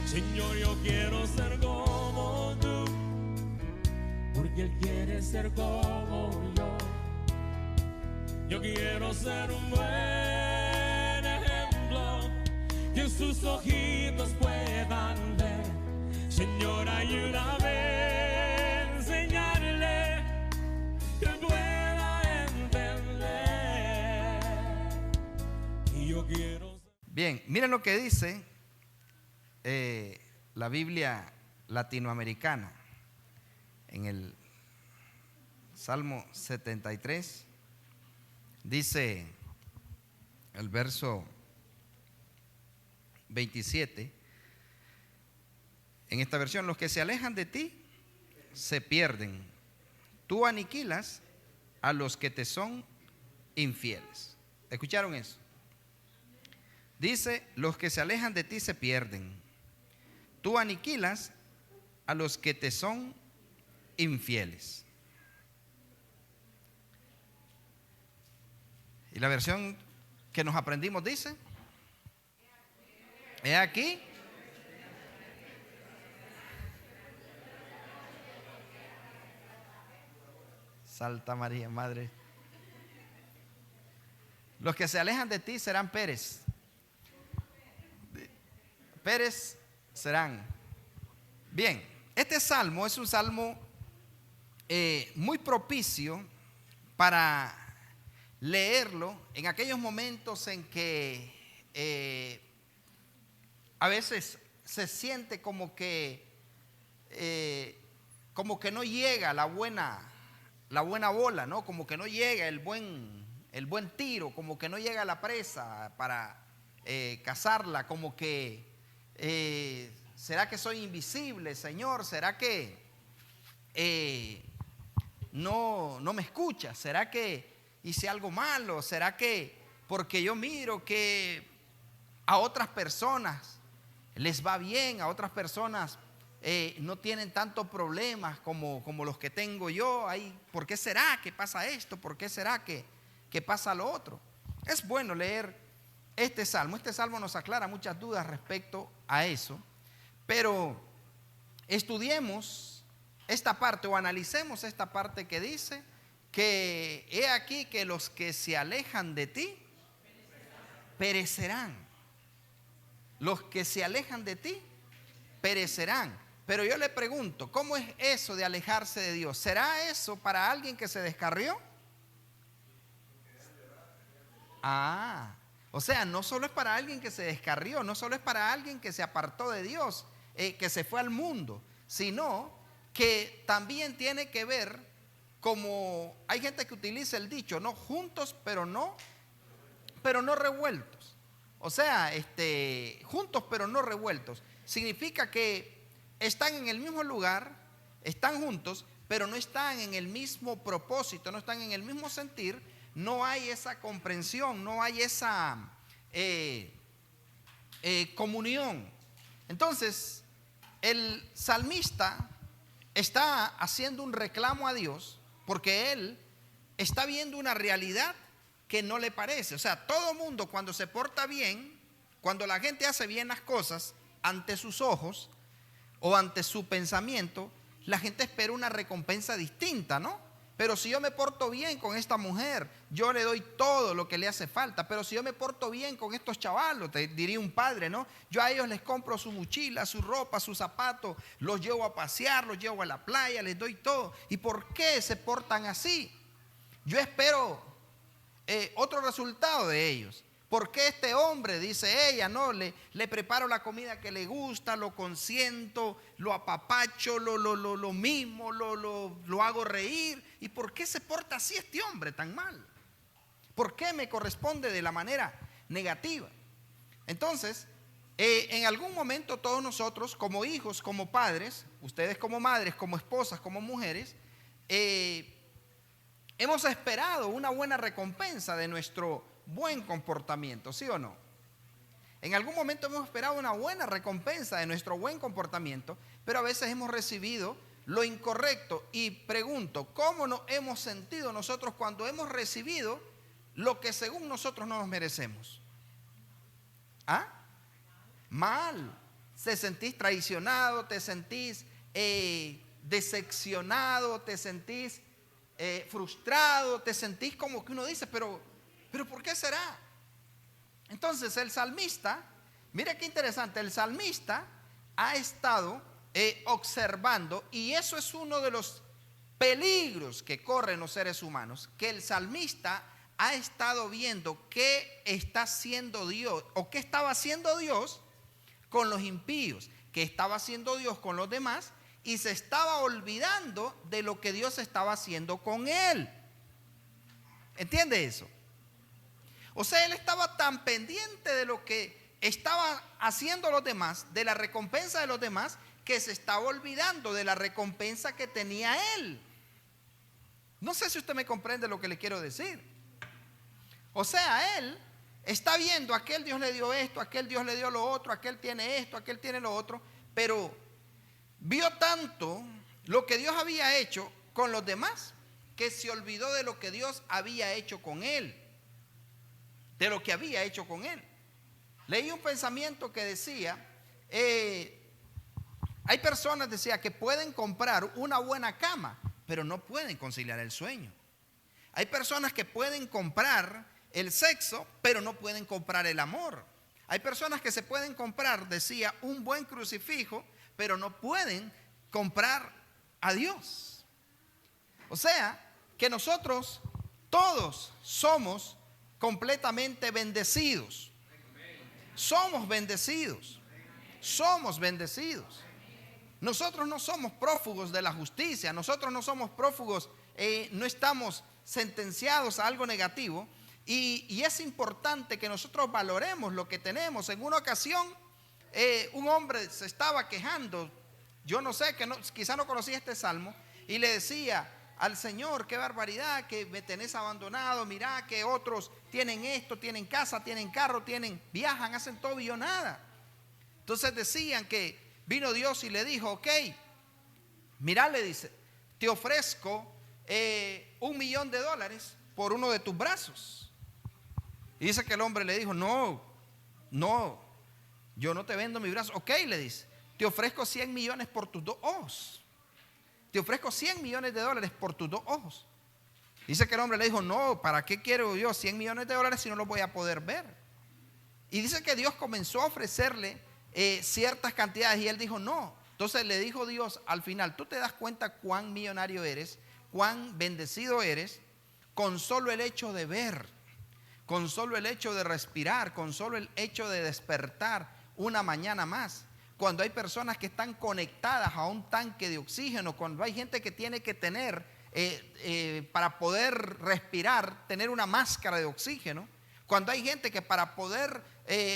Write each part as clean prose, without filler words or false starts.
Señor, yo quiero ser como tú, porque Él quiere ser como yo. Yo quiero ser un buen ejemplo que sus ojitos puedan ver. Señor, ayúdame a enseñarle que pueda entender. Y yo quiero. Bien, miren lo que dice la Biblia latinoamericana en el Salmo 73. Dice el verso 27, en esta versión: los que se alejan de ti se pierden, tú aniquilas a los que te son infieles. ¿Escucharon eso? Dice: los que se alejan de ti se pierden, tú aniquilas a los que te son infieles. Y la versión que nos aprendimos dice: he aquí, Salta María, Madre. Los que se alejan de ti serán Pérez. Pérez serán. Bien, este salmo es un salmo muy propicio para leerlo en aquellos momentos en que a veces se siente como que no llega la buena bola, ¿no? Como que no llega el buen tiro, como que no llega la presa para cazarla, como que ¿será que soy invisible, Señor? ¿Será que no me escuchas? ¿Será que hice algo malo? ¿Será que porque yo miro que a otras personas les va bien, a otras personas no tienen tantos problemas como los que tengo yo? ¿Por qué será que pasa esto? ¿Por qué será que pasa lo otro? Es bueno leer este salmo. Este salmo nos aclara muchas dudas respecto a eso, pero estudiemos esta parte o analicemos esta parte que dice que he aquí que los que se alejan de ti perecerán. Los que se alejan de ti perecerán. Pero yo le pregunto, ¿cómo es eso de alejarse de Dios? ¿Será eso para alguien que se descarrió? O sea, no solo es para alguien que se descarrió, no solo es para alguien que se apartó de Dios, que se fue al mundo, sino que también tiene que ver, como hay gente que utiliza el dicho, ¿no? Juntos pero no revueltos. O sea, juntos pero no revueltos. Significa que están en el mismo lugar, están juntos, pero no están en el mismo propósito, no están en el mismo sentir. No hay esa comprensión, no hay esa comunión. Entonces, el salmista está haciendo un reclamo a Dios porque él está viendo una realidad que no le parece. O sea, todo mundo cuando se porta bien, cuando la gente hace bien las cosas ante sus ojos o ante su pensamiento, la gente espera una recompensa distinta, ¿no? Pero si yo me porto bien con esta mujer, yo le doy todo lo que le hace falta. Pero si yo me porto bien con estos chavalos, te diría un padre, ¿no? Yo a ellos les compro su mochila, su ropa, sus zapatos, los llevo a pasear, los llevo a la playa, les doy todo. ¿Y por qué se portan así? Yo espero otro resultado de ellos. ¿Por qué este hombre, dice ella, no? Le preparo la comida que le gusta, lo consiento, lo apapacho, lo mimo, lo hago reír. ¿Y por qué se porta así este hombre tan mal? ¿Por qué me corresponde de la manera negativa? Entonces, en algún momento todos nosotros, como hijos, como padres, ustedes como madres, como esposas, como mujeres, hemos esperado una buena recompensa de nuestro buen comportamiento, ¿sí o no? En algún momento hemos esperado una buena recompensa de nuestro buen comportamiento, pero a veces hemos recibido lo incorrecto. Y pregunto, ¿cómo nos hemos sentido nosotros cuando hemos recibido lo que según nosotros no nos merecemos? Mal. te sentís traicionado, te sentís decepcionado, te sentís frustrado, te sentís como que uno dice, pero ¿por qué será? Entonces el salmista, mire qué interesante, el salmista ha estado observando, y eso es uno de los peligros que corren los seres humanos, que el salmista ha estado viendo qué está haciendo Dios, o qué estaba haciendo Dios con los impíos, qué estaba haciendo Dios con los demás, y se estaba olvidando de lo que Dios estaba haciendo con él. ¿Entiende eso? O sea, él estaba tan pendiente de lo que estaban haciendo los demás, de la recompensa de los demás, que se estaba olvidando de la recompensa que tenía él. No sé si usted me comprende lo que le quiero decir. O sea, él está viendo, aquel Dios le dio esto, aquel Dios le dio lo otro, aquel tiene esto, aquel tiene lo otro, pero vio tanto lo que Dios había hecho con los demás, que se olvidó de lo que Dios había hecho con él, de lo que había hecho con él. Leí un pensamiento que decía, hay personas, decía, que pueden comprar una buena cama, pero no pueden conciliar el sueño. Hay personas que pueden comprar el sexo, pero no pueden comprar el amor. Hay personas que se pueden comprar, decía, un buen crucifijo, pero no pueden comprar a Dios. O sea, que nosotros todos somos completamente bendecidos. Somos bendecidos. Somos bendecidos. Nosotros no somos prófugos de la justicia. Nosotros no somos prófugos, no estamos sentenciados a algo negativo. Y es importante que nosotros valoremos lo que tenemos. En una ocasión, un hombre se estaba quejando. Yo no sé, quizá no conocía este salmo. Y le decía al Señor, qué barbaridad, que me tenés abandonado. Mirá que otros tienen esto, tienen casa, tienen carro, viajan, hacen todo y yo nada. Entonces decían que vino Dios y le dijo, ok, mirá, le dice, te ofrezco $1.000.000 por uno de tus brazos. Y dice que el hombre le dijo, no, yo no te vendo mi brazo. Ok, le dice, te ofrezco 100 millones por tus 2 ojos. Te ofrezco $100 millones por tus 2 ojos. Dice que el hombre le dijo, no, ¿para qué quiero yo $100 millones si no los voy a poder ver? Y dice que Dios comenzó a ofrecerle ciertas cantidades y él dijo, no. Entonces le dijo Dios al final, tú te das cuenta cuán millonario eres, cuán bendecido eres, con solo el hecho de ver, con solo el hecho de respirar, con solo el hecho de despertar una mañana más. Cuando hay personas que están conectadas a un tanque de oxígeno, cuando hay gente que tiene que tener, para poder respirar, tener una máscara de oxígeno, cuando hay gente que para poder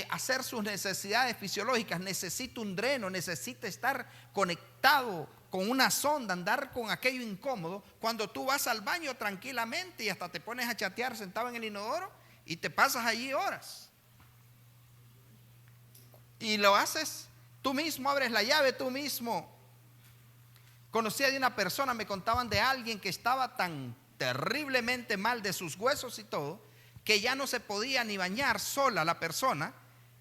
hacer sus necesidades fisiológicas necesita un dreno, necesita estar conectado con una sonda, andar con aquello incómodo, cuando tú vas al baño tranquilamente y hasta te pones a chatear sentado en el inodoro y te pasas allí horas. Y lo haces tú mismo, abres la llave tú mismo. Conocía de una persona, me contaban de alguien que estaba tan terriblemente mal de sus huesos y todo, que ya no se podía ni bañar sola la persona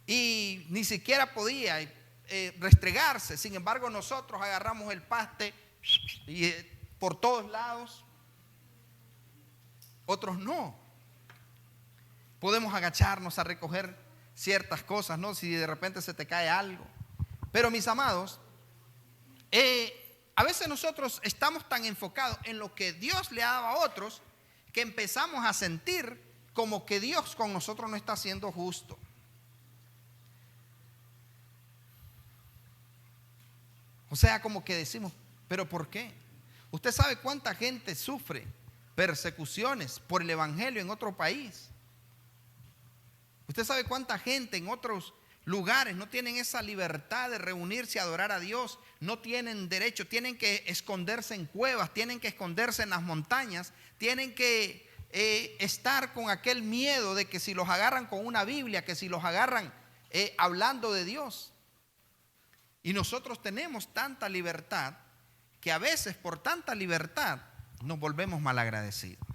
y ni siquiera podía restregarse. Sin embargo, nosotros agarramos el paste y por todos lados. Otros no. Podemos agacharnos a recoger ciertas cosas, ¿no? Si de repente se te cae algo. Pero mis amados, a veces nosotros estamos tan enfocados en lo que Dios le ha dado a otros que empezamos a sentir como que Dios con nosotros no está siendo justo. O sea, como que decimos, ¿pero por qué? ¿Usted sabe cuánta gente sufre persecuciones por el evangelio en otro país? ¿Usted sabe cuánta gente en otros lugares no tienen esa libertad de reunirse a adorar a Dios? No tienen derecho, tienen que esconderse en cuevas, tienen que esconderse en las montañas, tienen que estar con aquel miedo de que si los agarran con una Biblia, que si los agarran hablando de Dios. Y nosotros tenemos tanta libertad que a veces por tanta libertad nos volvemos malagradecidos.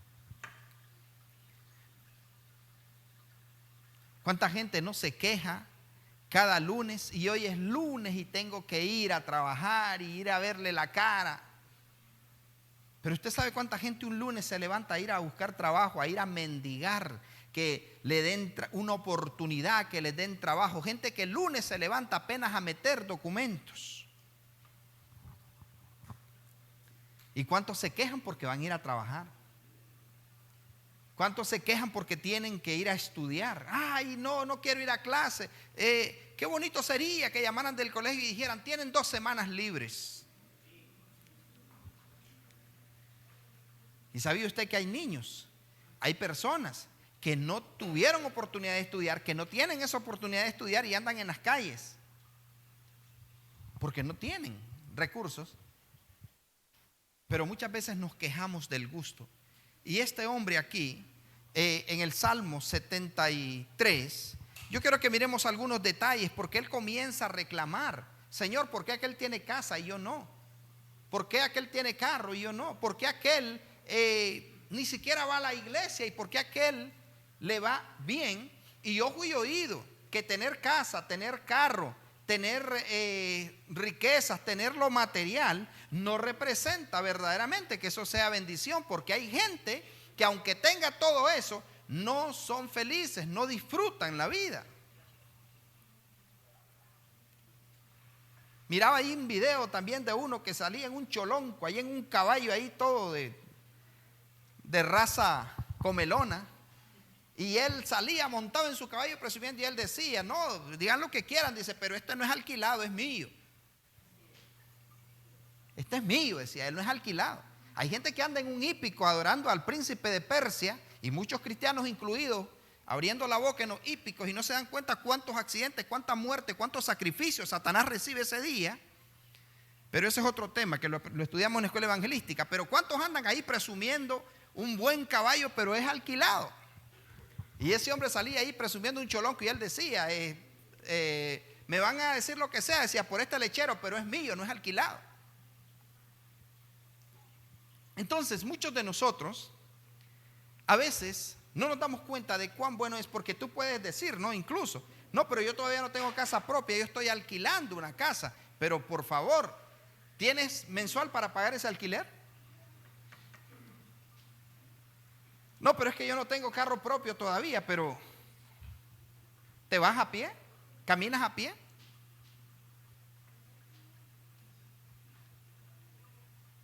¿Cuánta gente no se queja cada lunes, y hoy es lunes y tengo que ir a trabajar y ir a verle la cara. Pero usted sabe cuánta gente un lunes se levanta a ir a buscar trabajo, a ir a mendigar, que le den una oportunidad, que les den trabajo. Gente que el lunes se levanta apenas a meter documentos. ¿Y cuántos se quejan porque van a ir a trabajar? ¿Cuántos se quejan porque tienen que ir a estudiar? Ay, no quiero ir a clase. Qué bonito sería que llamaran del colegio y dijeran, tienen 2 semanas libres. ¿Y sabía usted que hay niños, hay personas que no tuvieron oportunidad de estudiar, que no tienen esa oportunidad de estudiar y andan en las calles? Porque no tienen recursos. Pero muchas veces nos quejamos del gusto. Y este hombre aquí, en el Salmo 73, yo quiero que miremos algunos detalles, porque él comienza a reclamar: Señor, ¿por qué aquel tiene casa y yo no? ¿Por qué aquel tiene carro y yo no? ¿Por qué aquel ni siquiera va a la iglesia? ¿Y por qué aquel le va bien? Y ojo y oído, que tener casa, tener carro, tener riquezas, tener lo material, no representa verdaderamente que eso sea bendición, porque hay gente que aunque tenga todo eso, no son felices, no disfrutan la vida. Miraba ahí un video también de uno que salía en un cholonco, ahí en un caballo ahí todo de raza comelona. Y él salía montado en su caballo presumiendo, y él decía: no, digan lo que quieran, dice, pero este no es alquilado, es mío. Este es mío, decía, él no es alquilado. Hay gente que anda en un hípico adorando al príncipe de Persia, y muchos cristianos incluidos, abriendo la boca en los hípicos, y no se dan cuenta cuántos accidentes, cuánta muerte, cuántos sacrificios Satanás recibe ese día. Pero ese es otro tema que lo estudiamos en la escuela evangelística. Pero cuántos andan ahí presumiendo un buen caballo, pero es alquilado. Y ese hombre salía ahí presumiendo un cholonco, y él decía, me van a decir lo que sea, decía, por este lechero, pero es mío, no es alquilado. Entonces muchos de nosotros a veces no nos damos cuenta de cuán bueno es, porque tú puedes decir, no, incluso, no, pero yo todavía no tengo casa propia, yo estoy alquilando una casa. Pero por favor, ¿tienes mensual para pagar ese alquiler? No, pero es que yo no tengo carro propio todavía. Pero ¿te vas a pie? ¿Caminas a pie?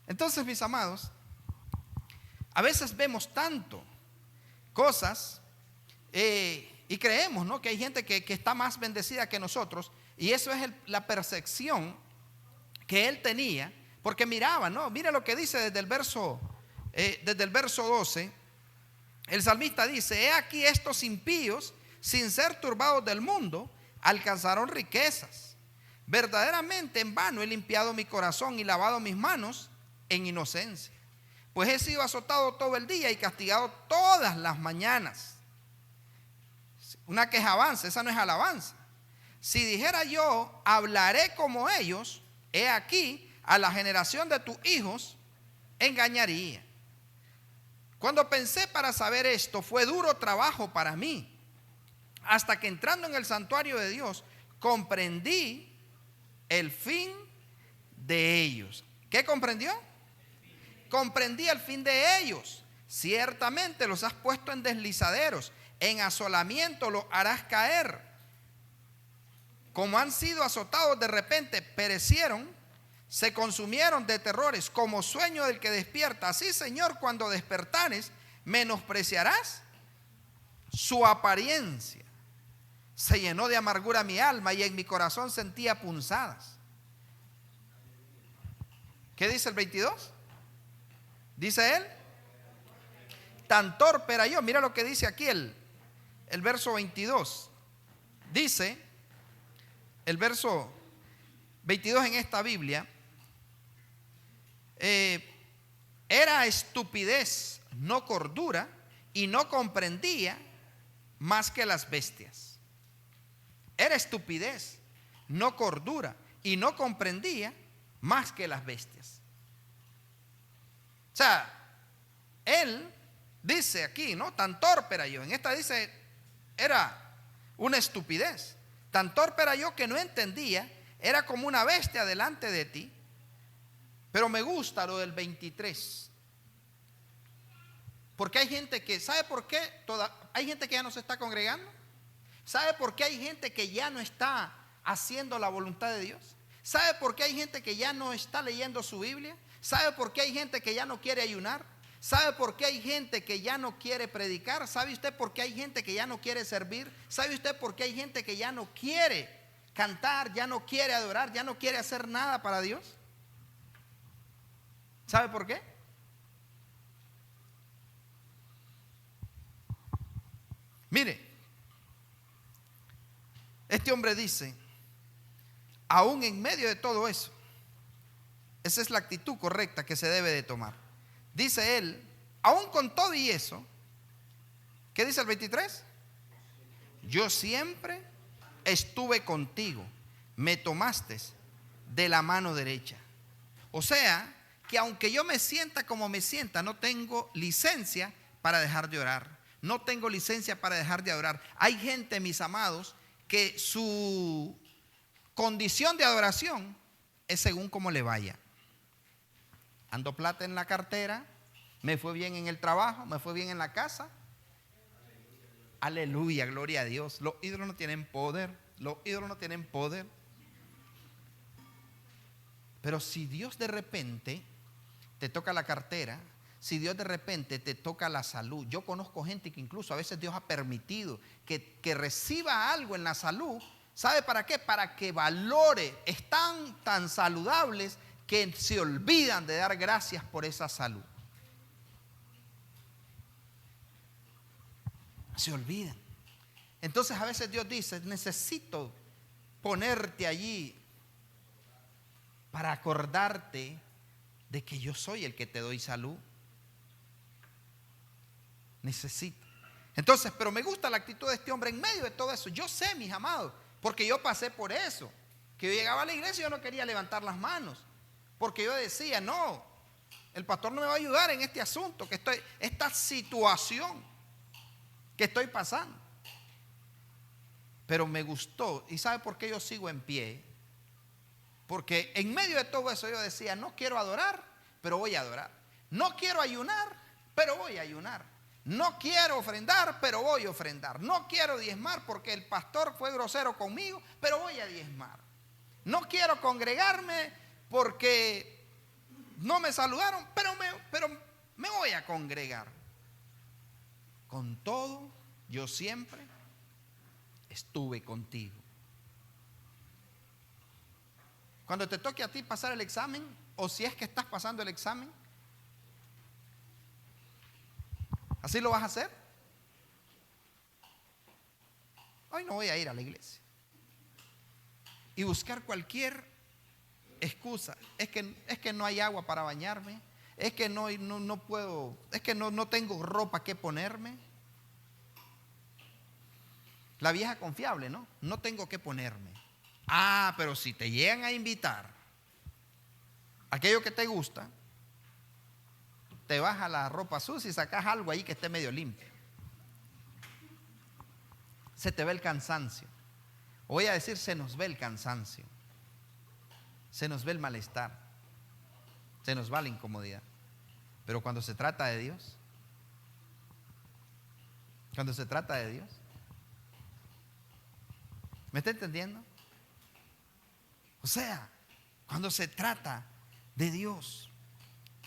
Entonces, mis amados, a veces vemos tanto cosas y creemos, ¿no?, que hay gente que está más bendecida que nosotros, y eso es la percepción que él tenía, porque miraba, ¿no? Mira lo que dice desde el verso 12. El salmista dice: he aquí estos impíos, sin ser turbados del mundo, alcanzaron riquezas. Verdaderamente en vano he limpiado mi corazón y lavado mis manos en inocencia, pues he sido azotado todo el día y castigado todas las mañanas. Una quejabanza, esa no es alabanza. Si dijera yo, hablaré como ellos, he aquí, a la generación de tus hijos engañaría. Cuando pensé para saber esto, fue duro trabajo para mí, hasta que entrando en el santuario de Dios, comprendí el fin de ellos. ¿Qué comprendió? Comprendí el fin de ellos. Ciertamente los has puesto en deslizaderos, en asolamiento los harás caer. Como han sido azotados de repente, perecieron, se consumieron de terrores, como sueño del que despierta. Así, Señor, cuando despertares, menospreciarás su apariencia. Se llenó de amargura mi alma, y en mi corazón sentía punzadas. ¿Qué dice el 22? Dice él: tan torpe era yo. Mira lo que dice aquí el verso 22. Dice el verso 22 en esta Biblia: era estupidez, no cordura, y no comprendía más que las bestias. Era estupidez, no cordura, y no comprendía más que las bestias. O sea, él dice aquí, ¿no? Tan torpe era yo. En esta dice, era una estupidez. Tan torpe era yo que no entendía. Era como una bestia delante de ti. Pero me gusta lo del 23. Porque hay gente que, ¿sabe por qué? Hay gente que ya no se está congregando. ¿Sabe por qué hay gente que ya no está haciendo la voluntad de Dios? ¿Sabe por qué hay gente que ya no está leyendo su Biblia? ¿Sabe por qué hay gente que ya no quiere ayunar? ¿Sabe por qué hay gente que ya no quiere predicar? ¿Sabe usted por qué hay gente que ya no quiere servir? ¿Sabe usted por qué hay gente que ya no quiere cantar, ya no quiere adorar, ya no quiere hacer nada para Dios? ¿Sabe por qué? Mire, este hombre dice, aún en medio de todo eso, esa es la actitud correcta que se debe de tomar. Dice él, aún con todo y eso, ¿qué dice el 23? Yo siempre estuve contigo, me tomaste de la mano derecha. O sea, que aunque yo me sienta como me sienta, no tengo licencia para dejar de orar. No tengo licencia para dejar de adorar. Hay gente, mis amados, que su condición de adoración es según cómo le vaya. Ando plata en la cartera, me fue bien en el trabajo, me fue bien en la casa. Aleluya, gloria a Dios. Los ídolos no tienen poder. Los ídolos no tienen poder. Pero si Dios de repente te toca la cartera, si Dios de repente te toca la salud. Yo conozco gente que incluso a veces Dios ha permitido que reciba algo en la salud. ¿Sabe para qué? Para que valore. Están tan saludables que se olvidan de dar gracias por esa salud. Se olvidan. Entonces a veces Dios dice, necesito ponerte allí para acordarte de que yo soy el que te doy salud. Necesito. Entonces, pero me gusta la actitud de este hombre en medio de todo eso. Yo sé, mis amados, porque yo pasé por eso. Que yo llegaba a la iglesia y yo no quería levantar las manos. Porque yo decía, no, el pastor no me va a ayudar en este asunto, esta situación que estoy pasando. Pero me gustó. ¿Y sabe por qué yo sigo en pie? Porque en medio de todo eso yo decía, no quiero adorar, pero voy a adorar. No quiero ayunar, pero voy a ayunar. No quiero ofrendar, pero voy a ofrendar. No quiero diezmar porque el pastor fue grosero conmigo, pero voy a diezmar. No quiero congregarme porque no me saludaron, pero me voy a congregar. Con todo, yo siempre estuve contigo. Cuando te toque a ti pasar el examen, o si es que estás pasando el examen, ¿así lo vas a hacer? Hoy no voy a ir a la iglesia. Y buscar cualquier excusa. Es que no hay agua para bañarme. Es que no puedo. Es que no tengo ropa que ponerme. La vieja confiable, ¿no? No tengo que ponerme. Ah, pero si te llegan a invitar aquello que te gusta, te bajas la ropa sucia y sacas algo ahí que esté medio limpio. Se te ve el cansancio. Voy a decir, se nos ve el cansancio. Se nos ve el malestar. Se nos va la incomodidad. Pero cuando se trata de Dios, ¿me está entendiendo? O sea, cuando se trata de Dios,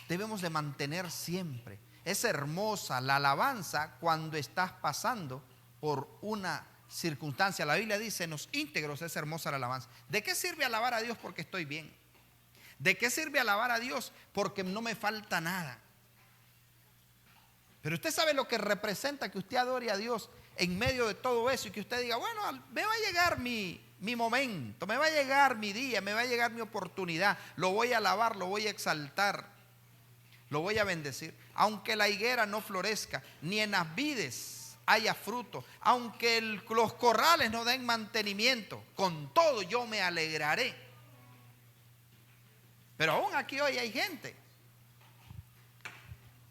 debemos de mantener siempre. Es hermosa la alabanza cuando estás pasando por una circunstancia. La Biblia dice, en los íntegros es hermosa la alabanza. ¿De qué sirve alabar a Dios porque estoy bien? ¿De qué sirve alabar a Dios porque no me falta nada? Pero usted sabe lo que representa que usted adore a Dios en medio de todo eso y que usted diga, bueno, me va a llegar mi momento, me va a llegar mi día, me va a llegar mi oportunidad, lo voy a alabar, lo voy a exaltar, lo voy a bendecir. Aunque la higuera no florezca, ni en las vides haya fruto, aunque los corrales no den mantenimiento, con todo yo me alegraré. Pero aún aquí hoy hay gente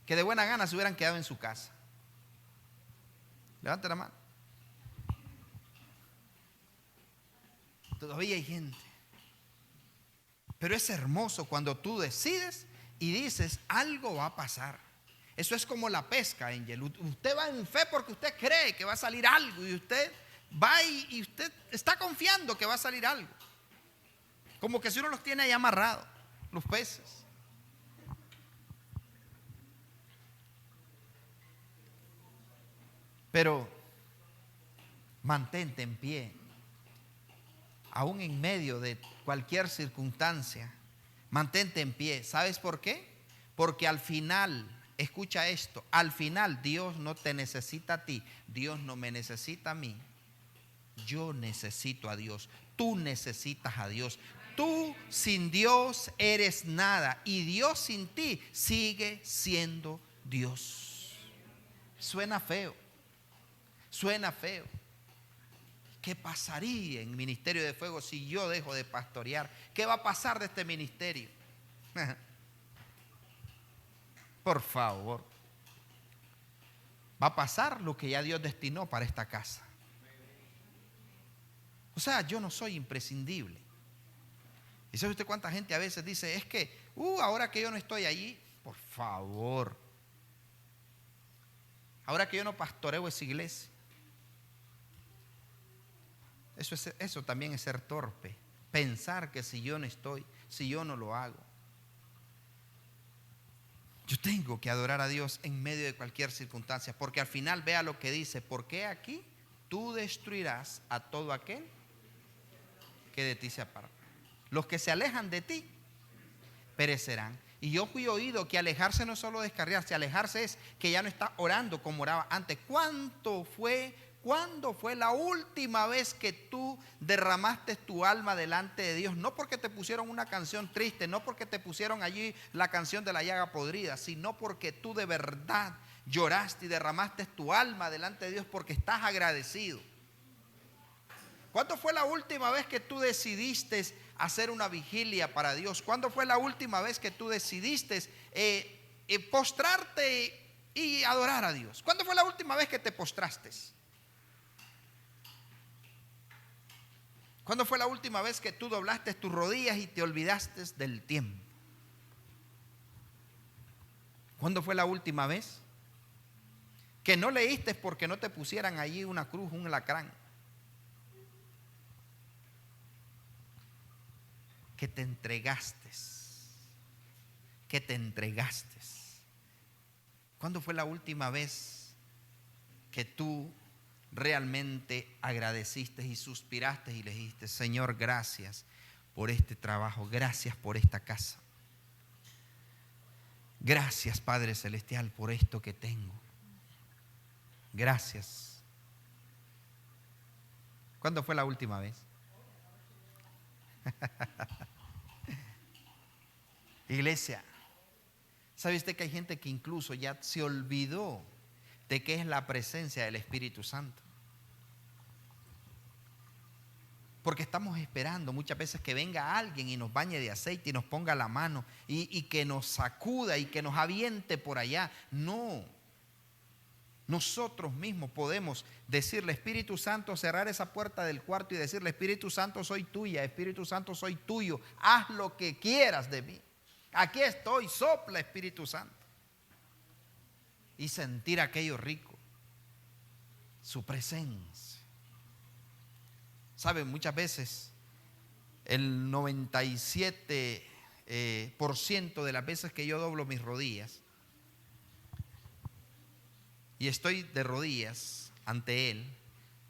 que de buena gana se hubieran quedado en su casa. Levante la mano. Todavía hay gente. Pero es hermoso cuando tú decides y dices, algo va a pasar. Eso es como la pesca, Angel. Usted va en fe porque usted cree que va a salir algo, y usted va y usted está confiando que va a salir algo. Como que si uno los tiene ahí amarrados, los peces. Pero mantente en pie, aún en medio de cualquier circunstancia. Mantente en pie. ¿Sabes por qué? Porque al final, escucha esto, al final Dios no te necesita a ti, Dios no me necesita a mí. Yo necesito a Dios, tú necesitas a Dios. Tú sin Dios eres nada, y Dios sin ti sigue siendo Dios. Suena feo, suena feo. ¿Qué pasaría en Ministerio de Fuego si yo dejo de pastorear? ¿Qué va a pasar de este ministerio? Por favor. Va a pasar lo que ya Dios destinó para esta casa. O sea, yo no soy imprescindible. ¿Y sabe usted cuánta gente a veces dice, es que, ahora que yo no estoy allí, por favor, ahora que yo no pastoreo esa iglesia? Eso también es ser torpe. Pensar que si yo no estoy, si yo no lo hago. Yo tengo que adorar a Dios en medio de cualquier circunstancia, porque al final vea lo que dice, porque aquí tú destruirás a todo aquel que de ti se aparta. Los que se alejan de ti perecerán. Y yo fui oído que alejarse no es solo descarriarse, alejarse es que ya no está orando como oraba antes. ¿Cuándo fue la última vez que tú derramaste tu alma delante de Dios? No porque te pusieron una canción triste, no porque te pusieron allí la canción de la llaga podrida, sino porque tú de verdad lloraste y derramaste tu alma delante de Dios porque estás agradecido. ¿Cuándo fue la última vez que tú decidiste hacer una vigilia para Dios? ¿Cuándo fue la última vez que tú decidiste postrarte y adorar a Dios? ¿Cuándo fue la última vez que te postraste? ¿Cuándo fue la última vez que tú doblaste tus rodillas y te olvidaste del tiempo? ¿Cuándo fue la última vez que no leíste porque no te pusieran allí una cruz, un alacrán? Que te entregaste. Que te entregaste. ¿Cuándo fue la última vez que tú realmente agradeciste y suspiraste y le dijiste, Señor, gracias por este trabajo, gracias por esta casa, gracias, Padre Celestial, por esto que tengo, gracias? ¿Cuándo fue la última vez? Iglesia, ¿sabe usted que hay gente que incluso ya se olvidó de qué es la presencia del Espíritu Santo? Porque estamos esperando muchas veces que venga alguien y nos bañe de aceite y nos ponga la mano y que nos sacuda y que nos aviente por allá. No. Nosotros mismos podemos decirle, Espíritu Santo, cerrar esa puerta del cuarto y decirle, Espíritu Santo, soy tuya, Espíritu Santo, soy tuyo, haz lo que quieras de mí. Aquí estoy, sopla, Espíritu Santo. Y sentir aquello rico, su presencia. Saben, muchas veces el 97% de las veces que yo doblo mis rodillas y estoy de rodillas ante Él,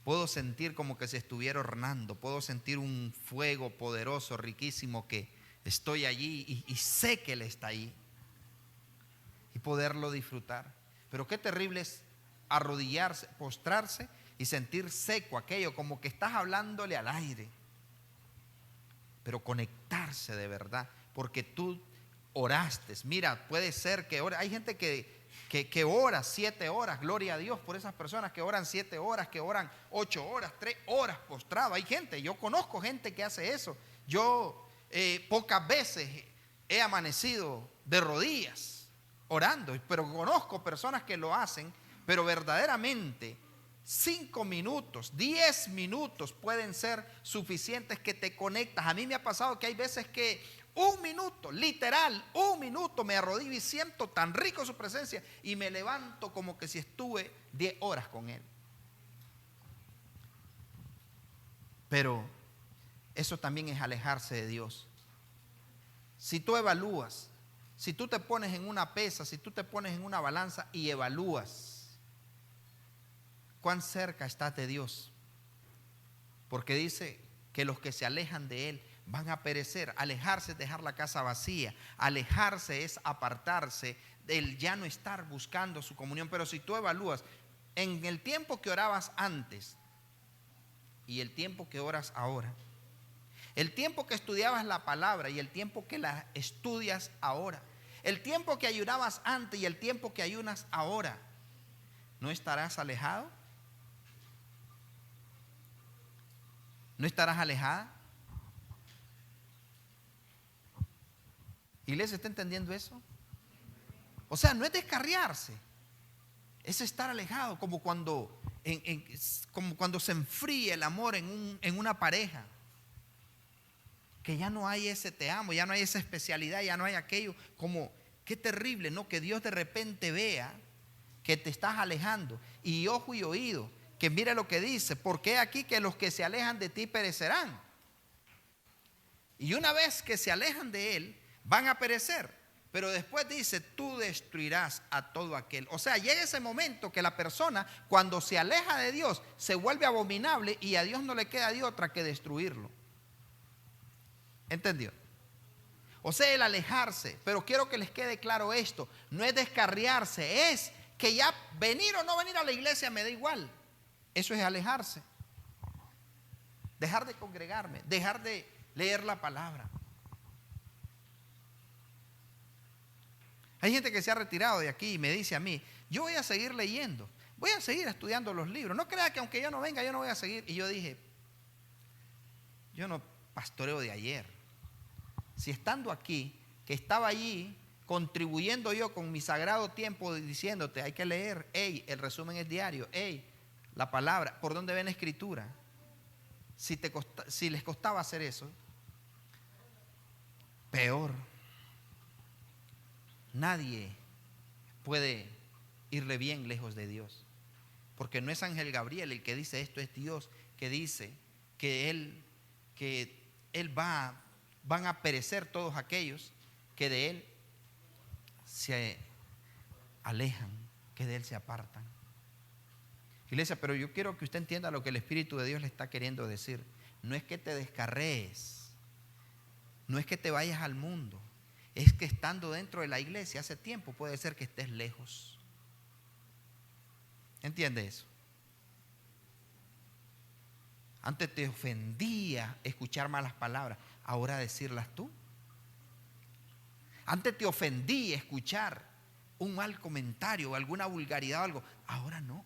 puedo sentir como que se estuviera hornando, puedo sentir un fuego poderoso, riquísimo, que estoy allí y sé que Él está allí y poderlo disfrutar. Pero qué terrible es arrodillarse, postrarse y sentir seco aquello, como que estás hablándole al aire. Pero conectarse de verdad, porque tú oraste. Mira, puede ser que ore. Hay gente que ora 7 horas, gloria a Dios por esas personas que oran 7 horas, que oran 8 horas, 3 horas postrado. Hay gente, yo conozco gente que hace eso. Yo pocas veces he amanecido de rodillas orando, pero conozco personas que lo hacen, pero verdaderamente 5 minutos, 10 minutos pueden ser suficientes que te conectas. A mí me ha pasado que hay veces que 1 minuto, literal, 1 minuto me arrodillo y siento tan rico su presencia y me levanto como que si estuve 10 horas con Él. Pero eso también es alejarse de Dios. Si tú evalúas, si tú te pones en una pesa, si tú te pones en una balanza y evalúas cuán cerca estás de Dios, porque dice que los que se alejan de Él van a perecer. Alejarse es dejar la casa vacía, alejarse es apartarse del ya no estar buscando su comunión. Pero si tú evalúas en el tiempo que orabas antes y el tiempo que oras ahora, el tiempo que estudiabas la palabra y el tiempo que la estudias ahora, el tiempo que ayunabas antes y el tiempo que ayunas ahora, ¿no estarás alejado? ¿No estarás alejada? ¿Iglesia está entendiendo eso? O sea, no es descarriarse, es estar alejado, como cuando se enfría el amor en una pareja, que ya no hay ese te amo, ya no hay esa especialidad, ya no hay aquello. Como qué terrible, ¿no? Que Dios de repente vea que te estás alejando, y ojo y oído, que mire lo que dice: porque aquí que los que se alejan de ti perecerán. Y una vez que se alejan de Él, van a perecer. Pero después dice: tú destruirás a todo aquel. O sea, llega ese momento que la persona, cuando se aleja de Dios, se vuelve abominable y a Dios no le queda de otra que destruirlo. ¿Entendió? O sea, el alejarse. Pero quiero que les quede claro esto: no es descarriarse, es que ya venir o no venir a la iglesia me da igual. Eso es alejarse. Dejar de congregarme, dejar de leer la palabra. Hay gente que se ha retirado de aquí y me dice a mí: yo voy a seguir leyendo, voy a seguir estudiando los libros. No crea que aunque yo no venga, yo no voy a seguir. Y yo dije: yo no pastoreo de ayer. Si estando aquí, que estaba allí contribuyendo yo con mi sagrado tiempo, diciéndote: hay que leer, el resumen es diario, la palabra, ¿por dónde ven la escritura? Si les costaba hacer eso, peor. Nadie puede irle bien lejos de Dios, porque no es Ángel Gabriel el que dice esto, es Dios que dice que van a perecer todos aquellos que de Él se alejan, que de Él se apartan. Iglesia, pero yo quiero que usted entienda lo que el Espíritu de Dios le está queriendo decir. No es que te descarrees, no es que te vayas al mundo, es que estando dentro de la iglesia hace tiempo puede ser que estés lejos. ¿Entiende eso? Antes te ofendía escuchar malas palabras, ahora decirlas tú. Antes te ofendía escuchar un mal comentario o alguna vulgaridad o algo, ahora no.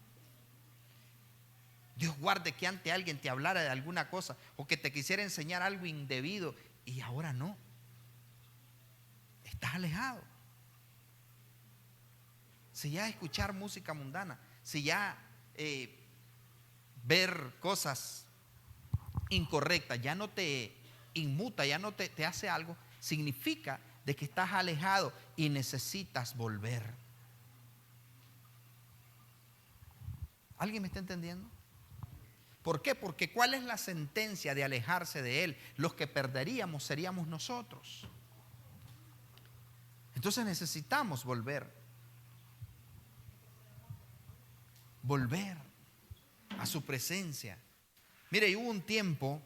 Dios guarde que antes alguien te hablara de alguna cosa o que te quisiera enseñar algo indebido y ahora no. Estás alejado. Si ya escuchar música mundana, si ya ver cosas incorrectas ya no te inmuta, ya no te hace algo, significa de que estás alejado y necesitas volver. ¿Alguien me está entendiendo? ¿Por qué? Porque ¿cuál es la sentencia de alejarse de Él? Los que perderíamos seríamos nosotros. Entonces necesitamos volver a su presencia. Mire, hubo un tiempo,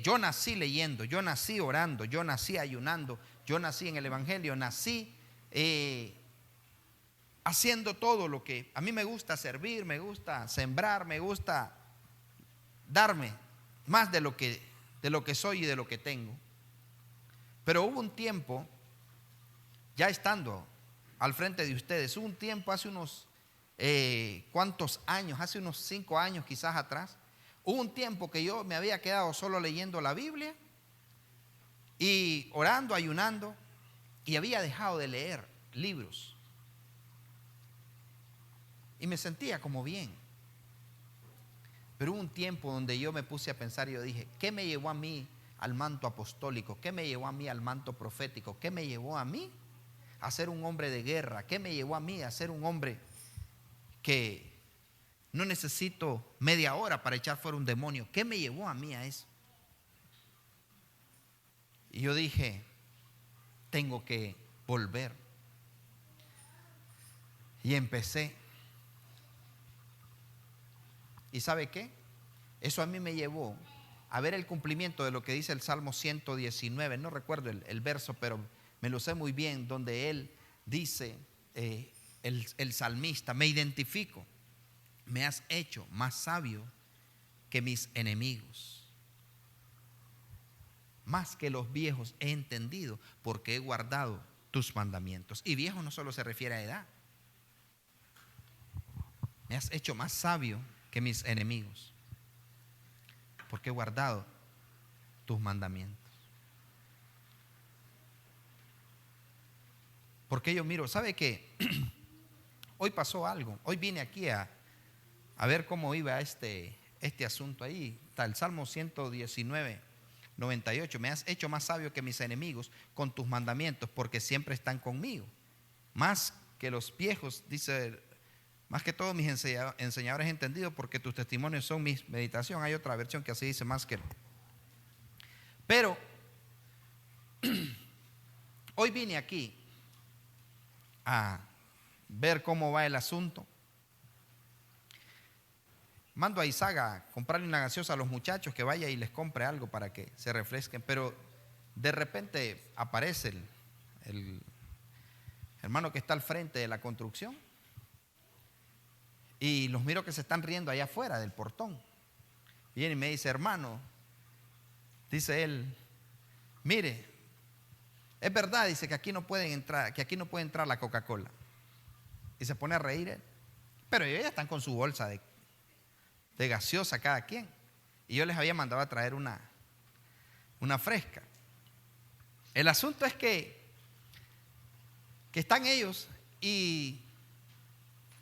yo nací leyendo, yo nací orando, yo nací ayunando, yo nací en el Evangelio, nací haciendo todo lo que a mí me gusta servir, me gusta sembrar, me gusta darme más de lo que soy y de lo que tengo. Pero hubo un tiempo, ya estando al frente de ustedes, hubo un tiempo hace unos ¿cuántos años? Hace unos 5 años quizás atrás. Hubo un tiempo que yo me había quedado solo leyendo la Biblia y orando, ayunando, y había dejado de leer libros. Y me sentía como bien. Pero hubo un tiempo donde yo me puse a pensar y yo dije, ¿qué me llevó a mí al manto apostólico? ¿Qué me llevó a mí al manto profético? ¿Qué me llevó a mí a ser un hombre de guerra? ¿Qué me llevó a mí a ser un hombre que no necesito media hora para echar fuera un demonio? ¿Qué me llevó a mí a eso? Y yo dije, tengo que volver. Y empecé. ¿Y sabe qué? Eso a mí me llevó a ver el cumplimiento de lo que dice el Salmo 119. No recuerdo el verso, pero me lo sé muy bien, donde él dice, el salmista, me identifico, me has hecho más sabio que mis enemigos. Más que los viejos he entendido, porque he guardado tus mandamientos. Y viejo no solo se refiere a edad. Me has hecho más sabio que mis enemigos, porque he guardado tus mandamientos. Porque yo miro, ¿sabe qué? Hoy pasó algo. Hoy vine aquí a ver cómo iba este asunto ahí. Está el Salmo 119, 98. Me has hecho más sabio que mis enemigos con tus mandamientos, porque siempre están conmigo. Más que los viejos, dice, más que todos mis enseñadores he entendido, porque tus testimonios son mis meditación. Hay otra versión que así dice, más que. Pero hoy vine aquí a ver cómo va el asunto. Mando a Isaac a comprarle una gaseosa a los muchachos, que vaya y les compre algo para que se refresquen. Pero de repente aparece el hermano que está al frente de la construcción, y los miro que se están riendo allá afuera del portón. Viene y me dice, hermano, dice él, mire, es verdad, dice, que aquí no pueden entrar, que aquí no puede entrar la Coca-Cola. Y se pone a reír él. Pero ellos ya están con su bolsa de gaseosa cada quien. Y yo les había mandado a traer una fresca. El asunto es que están ellos y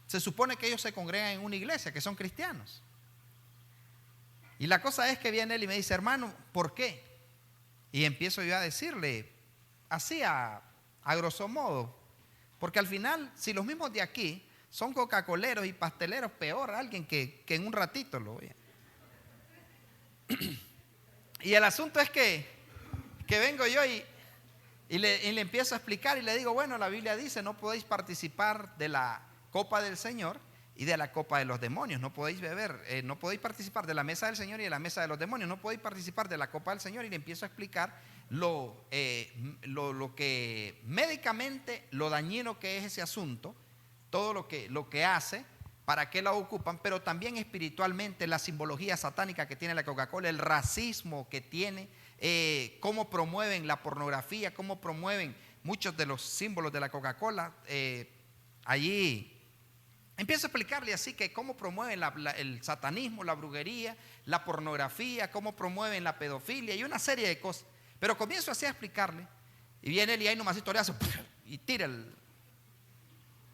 se supone que ellos se congregan en una iglesia, que son cristianos. Y la cosa es que viene él y me dice, hermano, ¿por qué? Y empiezo yo a decirle, así a grosso modo, porque al final, si los mismos de aquí son coca-coleros y pasteleros, peor alguien que en un ratito lo voy a. Y el asunto es que vengo yo y le empiezo a explicar y le digo, bueno, la Biblia dice, no podéis participar de la copa del Señor y de la copa de los demonios. No podéis beber, no podéis participar de la mesa del Señor y de la mesa de los demonios. No podéis participar de la copa del Señor. Y le empiezo a explicar lo que médicamente, lo dañino que es ese asunto, todo lo que hace, para qué la ocupan, pero también espiritualmente la simbología satánica que tiene la Coca-Cola, el racismo que tiene, cómo promueven la pornografía, cómo promueven muchos de los símbolos de la Coca-Cola. Allí empiezo a explicarle así que cómo promueven el satanismo, la brujería, la pornografía, cómo promueven la pedofilia y una serie de cosas. Pero comienzo así a explicarle, y viene él y ahí nomás le hace y tira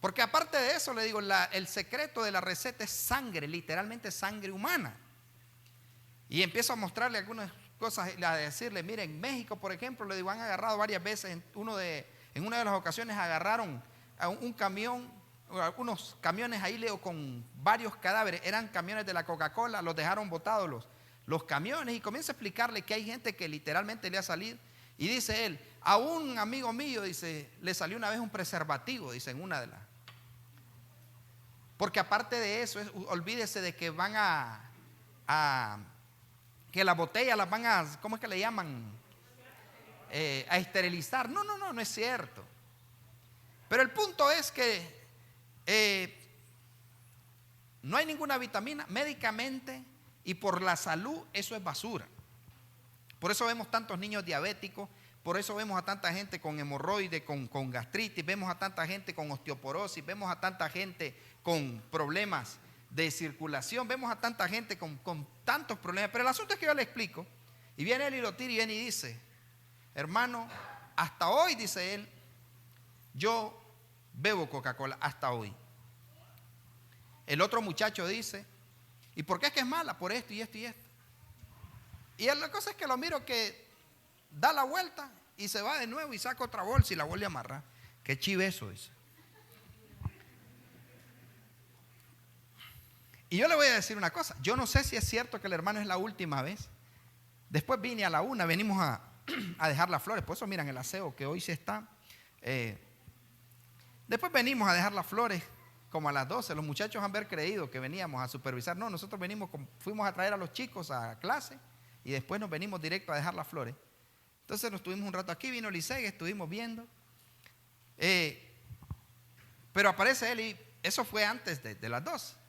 porque aparte de eso le digo, el secreto de la receta es sangre, literalmente sangre humana. Y empiezo a mostrarle algunas cosas, a decirle, mire, en México, por ejemplo, le digo, han agarrado varias veces, en una de las ocasiones agarraron a un camión, algunos camiones ahí, leo, con varios cadáveres, eran camiones de la Coca-Cola, los dejaron botados los camiones, y comienza a explicarle que hay gente que literalmente le ha salido. Y dice él, a un amigo mío, dice, le salió una vez un preservativo, dice, en una de las. Porque aparte de eso, olvídese de que van que las botellas las van a, ¿cómo es que le llaman? A esterilizar. No es cierto. Pero el punto es que no hay ninguna vitamina médicamente, y por la salud eso es basura. Por eso vemos tantos niños diabéticos, por eso vemos a tanta gente con hemorroides, con gastritis, vemos a tanta gente con osteoporosis, vemos a tanta gente con problemas de circulación, vemos a tanta gente con tantos problemas. Pero el asunto es que yo le explico, y viene él y lo tira y viene y dice, hermano, hasta hoy, dice él, yo bebo Coca-Cola, hasta hoy. El otro muchacho dice, ¿Y por qué es que es mala? Por esto y esto y esto. Y la cosa es que lo miro que da la vuelta y se va de nuevo y saca otra bolsa y la vuelve a amarrar. Qué chive eso, dice. Y yo le voy a decir una cosa. Yo no sé si es cierto que el hermano es la última vez. Después vine a la 1, venimos a dejar las flores. Por eso miran el aseo que hoy sí está. Después venimos a dejar las flores como a las 12. Los muchachos han haber creído que veníamos a supervisar. No, nosotros fuimos a traer a los chicos a clase y después nos venimos directo a dejar las flores. Entonces nos tuvimos un rato aquí, vino Licey, estuvimos viendo. Pero aparece él y eso fue antes de las 12.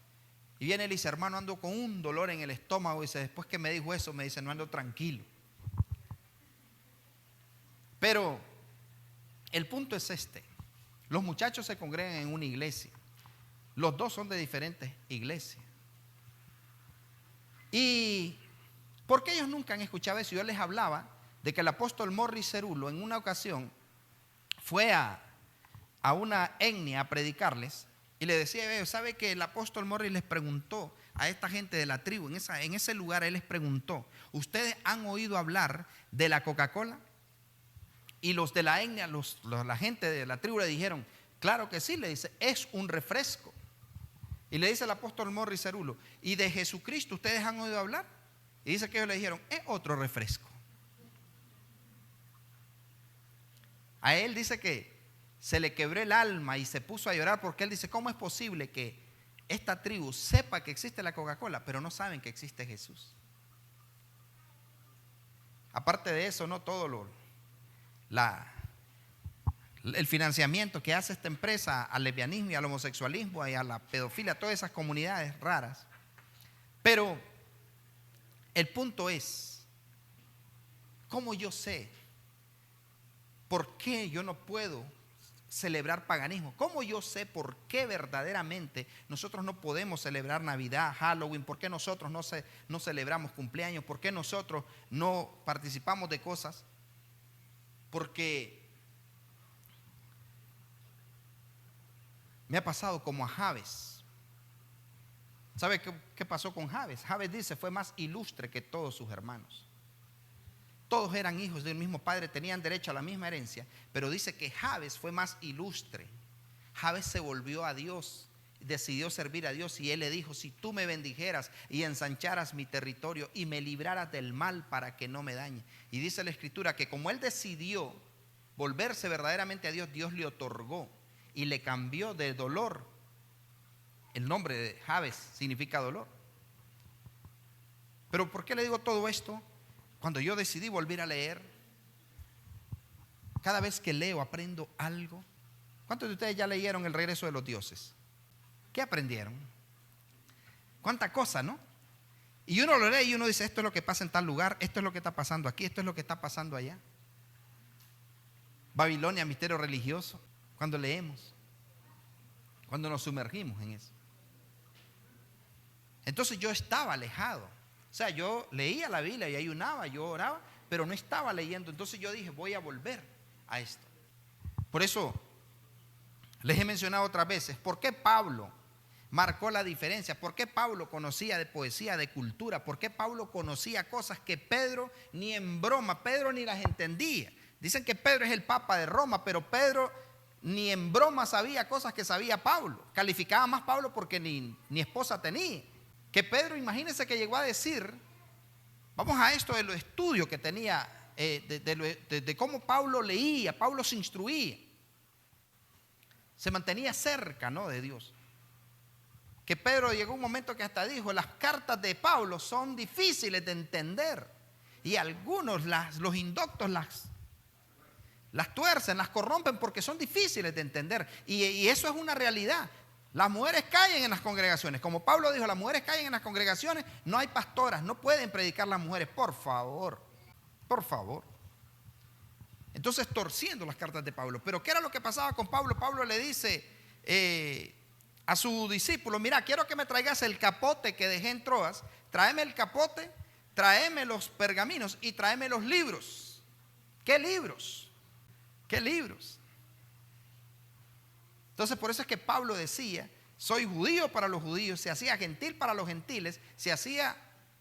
Y viene él y dice, hermano, ando con un dolor en el estómago. Y dice, después que me dijo eso, me dice, no ando tranquilo. Pero el punto es este. Los muchachos se congregan en una iglesia. Los dos son de diferentes iglesias. Y porque ellos nunca han escuchado eso. Yo les hablaba de que el apóstol Morris Cerulo en una ocasión fue a una etnia a predicarles. Y le decía, ¿sabe que el apóstol Morris les preguntó a esta gente de la tribu, en ese lugar él les preguntó, ¿ustedes han oído hablar de la Coca-Cola? Y los de la etnia, la gente de la tribu le dijeron, claro que sí, le dice, es un refresco. Y le dice el apóstol Morris Cerulo, ¿y de Jesucristo ustedes han oído hablar? Y dice que ellos le dijeron, es otro refresco. A él dice que se le quebró el alma y se puso a llorar porque él dice, ¿cómo es posible que esta tribu sepa que existe la Coca-Cola, pero no saben que existe Jesús? Aparte de eso, no todo el financiamiento que hace esta empresa al lesbianismo y al homosexualismo y a la pedofilia, a todas esas comunidades raras. Pero el punto es, ¿cómo yo sé por qué yo no puedo celebrar paganismo? ¿Cómo yo sé por qué verdaderamente nosotros no podemos celebrar Navidad, Halloween? ¿Por qué nosotros no celebramos cumpleaños? ¿Por qué nosotros no participamos de cosas? Porque me ha pasado como a Jabes. ¿Sabe qué pasó con Jabes? Jabes dice, fue más ilustre que todos sus hermanos. Todos eran hijos del mismo padre, tenían derecho a la misma herencia, pero dice que Jabes fue más ilustre. Jabes se volvió a Dios, decidió servir a Dios y él le dijo, si tú me bendijeras y ensancharas mi territorio y me libraras del mal para que no me dañe. Y dice la escritura que como él decidió volverse verdaderamente a Dios, Dios le otorgó y le cambió de dolor. El nombre de Jabes significa dolor. Pero ¿por qué le digo todo esto? Cuando yo decidí volver a leer, cada vez que leo aprendo algo. ¿Cuántos de ustedes ya leyeron El regreso de los dioses? ¿Qué aprendieron? ¿Cuánta cosa, no? Y uno lo lee y uno dice, esto es lo que pasa en tal lugar, esto es lo que está pasando aquí, esto es lo que está pasando allá. Babilonia, misterio religioso. Cuando leemos, cuando nos sumergimos en eso. Entonces yo estaba alejado. O sea, yo leía la Biblia y ayunaba, yo oraba, pero no estaba leyendo. Entonces yo dije, voy a volver a esto. Por eso les he mencionado otras veces, ¿por qué Pablo marcó la diferencia? ¿Por qué Pablo conocía de poesía, de cultura? ¿Por qué Pablo conocía cosas que Pedro ni en broma, Pedro ni las entendía? Dicen que Pedro es el Papa de Roma, pero Pedro ni en broma sabía cosas que sabía Pablo. Calificaba más Pablo porque ni esposa tenía. Que Pedro, imagínense que llegó a decir, vamos a esto de los estudios que tenía, de cómo Pablo leía, Pablo se instruía, se mantenía cerca, ¿no?, de Dios. Que Pedro llegó un momento que hasta dijo, las cartas de Pablo son difíciles de entender y algunos los indoctos las tuercen, las corrompen porque son difíciles de entender y eso es una realidad. Las mujeres callen en las congregaciones. Como Pablo dijo, las mujeres callen en las congregaciones. No hay pastoras, no pueden predicar las mujeres. Por favor, por favor. Entonces torciendo las cartas de Pablo. Pero ¿qué era lo que pasaba con Pablo? Pablo le dice a su discípulo, mira, quiero que me traigas el capote que dejé en Troas. Tráeme el capote, tráeme los pergaminos y tráeme los libros. ¿Qué libros? ¿Qué libros? Entonces por eso es que Pablo decía, soy judío para los judíos, se hacía gentil para los gentiles, se hacía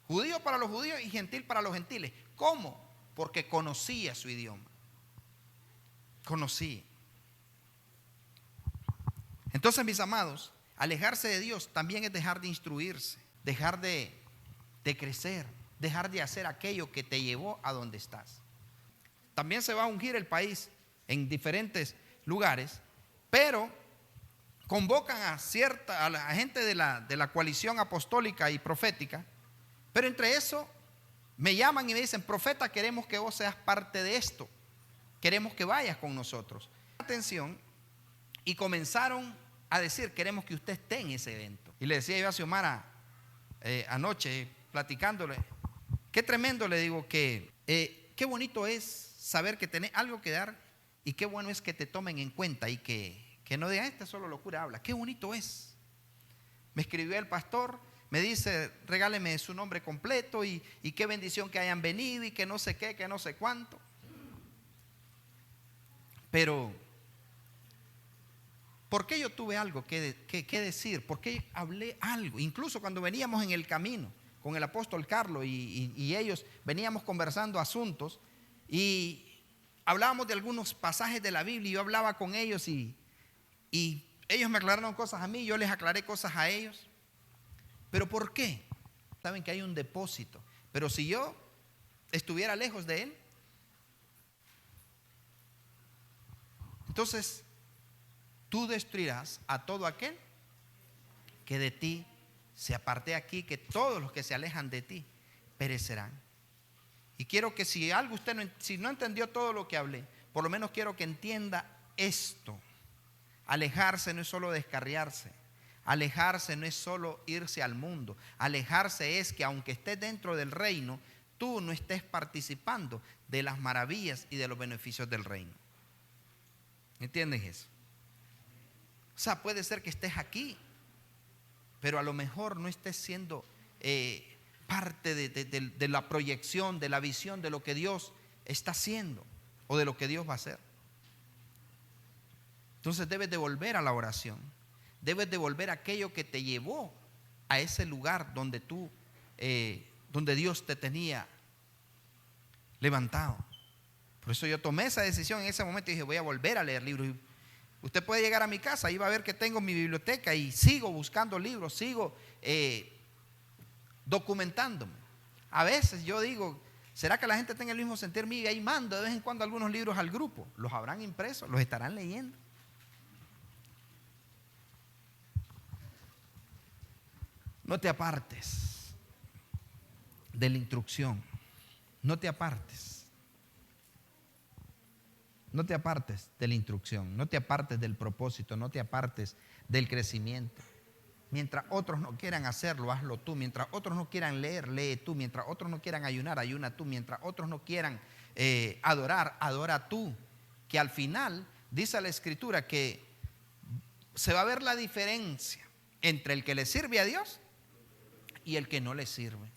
judío para los judíos y gentil para los gentiles. ¿Cómo? Porque conocía su idioma. Conocí. Entonces, mis amados, alejarse de Dios también es dejar de instruirse, dejar de crecer, dejar de hacer aquello que te llevó a donde estás. También se va a ungir el país en diferentes lugares, pero convocan a la gente de la coalición apostólica y profética, pero entre eso me llaman y me dicen: profeta, queremos que vos seas parte de esto, queremos que vayas con nosotros. Atención, y comenzaron a decir: queremos que usted esté en ese evento. Y le decía yo a Xiomara anoche, platicándole, qué tremendo, le digo, que qué bonito es saber que tenés algo que dar, y qué bueno es que te tomen en cuenta y que no digan: este solo locura habla. Qué bonito es. Me escribió el pastor, me dice: regáleme su nombre completo y qué bendición que hayan venido y que no sé qué, que no sé cuánto. Pero ¿por qué yo tuve algo que decir? ¿Por qué hablé algo? Incluso cuando veníamos en el camino con el apóstol Carlos y ellos veníamos conversando asuntos y hablábamos de algunos pasajes de la Biblia, y yo hablaba con ellos y ellos me aclararon cosas a mí, yo les aclaré cosas a ellos. ¿Pero por qué? Saben que hay un depósito, pero si yo estuviera lejos de él, entonces tú destruirás a todo aquel que de ti se aparte. Aquí que todos los que se alejan de ti perecerán. Y quiero que si algo si no entendió todo lo que hablé, por lo menos quiero que entienda esto. Alejarse no es solo descarriarse. Alejarse no es solo irse al mundo. Alejarse es que aunque estés dentro del reino, tú no estés participando de las maravillas y de los beneficios del reino. ¿Entiendes eso? O sea, puede ser que estés aquí, pero a lo mejor no estés siendo parte de la proyección, de la visión de lo que Dios está haciendo o de lo que Dios va a hacer. Entonces debes de volver a la oración, debes de volver a aquello que te llevó a ese lugar donde donde Dios te tenía levantado. Por eso yo tomé esa decisión en ese momento y dije: voy a volver a leer libros. Usted puede llegar a mi casa y va a ver que tengo mi biblioteca y sigo buscando libros, sigo documentándome. A veces yo digo: ¿será que la gente tenga el mismo sentir mío? Y ahí mando de vez en cuando algunos libros al grupo. ¿Los habrán impreso? ¿Los estarán leyendo? No te apartes de la instrucción. No te apartes. No te apartes de la instrucción. No te apartes del propósito. No te apartes del crecimiento. Mientras otros no quieran hacerlo, hazlo tú. Mientras otros no quieran leer, lee tú. Mientras otros no quieran ayunar, ayuna tú. Mientras otros no quieran adorar, adora tú. Que al final dice la Escritura que se va a ver la diferencia entre el que le sirve a Dios y el que no le sirve.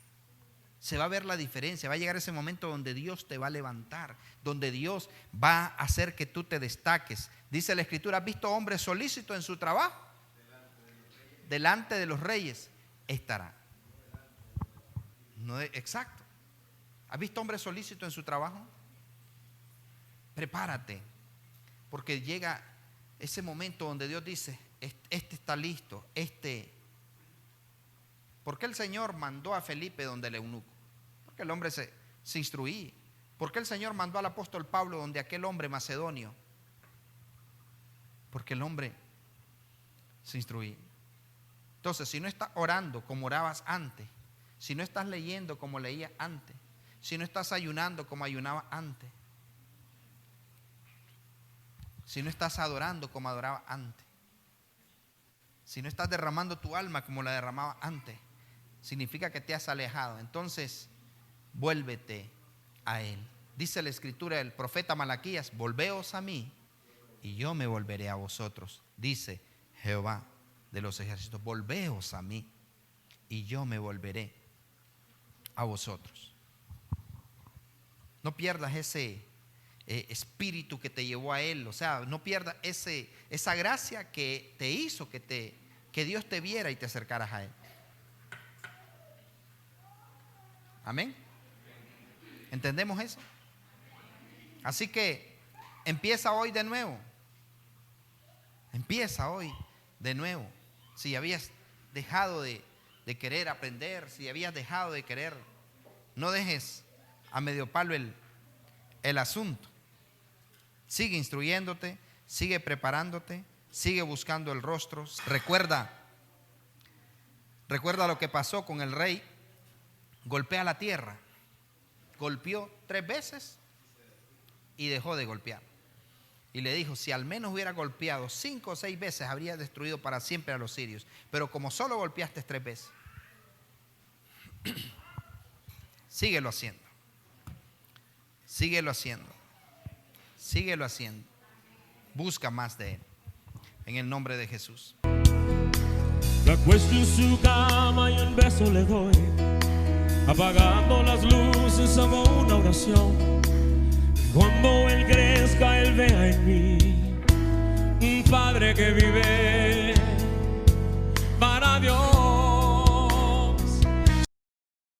Se va a ver la diferencia. Va a llegar ese momento donde Dios te va a levantar, donde Dios va a hacer que tú te destaques. Dice la Escritura: ¿has visto hombre solícito en su trabajo? Delante de los reyes estará. No, exacto. ¿Has visto hombre solícito en su trabajo? Prepárate, porque llega ese momento donde Dios dice: este está listo, ¿Por qué el Señor mandó a Felipe donde el eunuco? Porque el hombre se instruía. ¿Por qué el Señor mandó al apóstol Pablo donde aquel hombre macedonio? Porque el hombre se instruía. Entonces, si no estás orando como orabas antes, si no estás leyendo como leías antes, si no estás ayunando como ayunabas antes, si no estás adorando como adorabas antes, si no estás derramando tu alma como la derramabas antes, significa que te has alejado. Entonces, vuélvete a Él. Dice la Escritura del profeta Malaquías: volveos a mí y yo me volveré a vosotros. Dice Jehová de los ejércitos: volveos a mí y yo me volveré a vosotros. No pierdas ese espíritu que te llevó a Él. O sea, no pierdas esa gracia que te hizo que que Dios te viera y te acercaras a Él. Amén. ¿Entendemos eso? Así que empieza hoy de nuevo. Empieza hoy de nuevo. Si habías dejado de querer aprender, si habías dejado de querer, no dejes a medio palo el asunto. Sigue instruyéndote, sigue preparándote, sigue buscando el rostro. Recuerda lo que pasó con el rey. Golpea la tierra. Golpeó 3 veces y dejó de golpear. Y le dijo, si al menos hubiera golpeado 5 o 6 veces, habría destruido para siempre a los sirios. Pero como solo golpeaste 3 veces, síguelo haciendo. Síguelo haciendo. Síguelo haciendo. Busca más de Él. En el nombre de Jesús. Me acuesto en su cama y un beso le doy, apagando las luces hago una oración. Cuando Él crezca, Él vea en mí un Padre que vive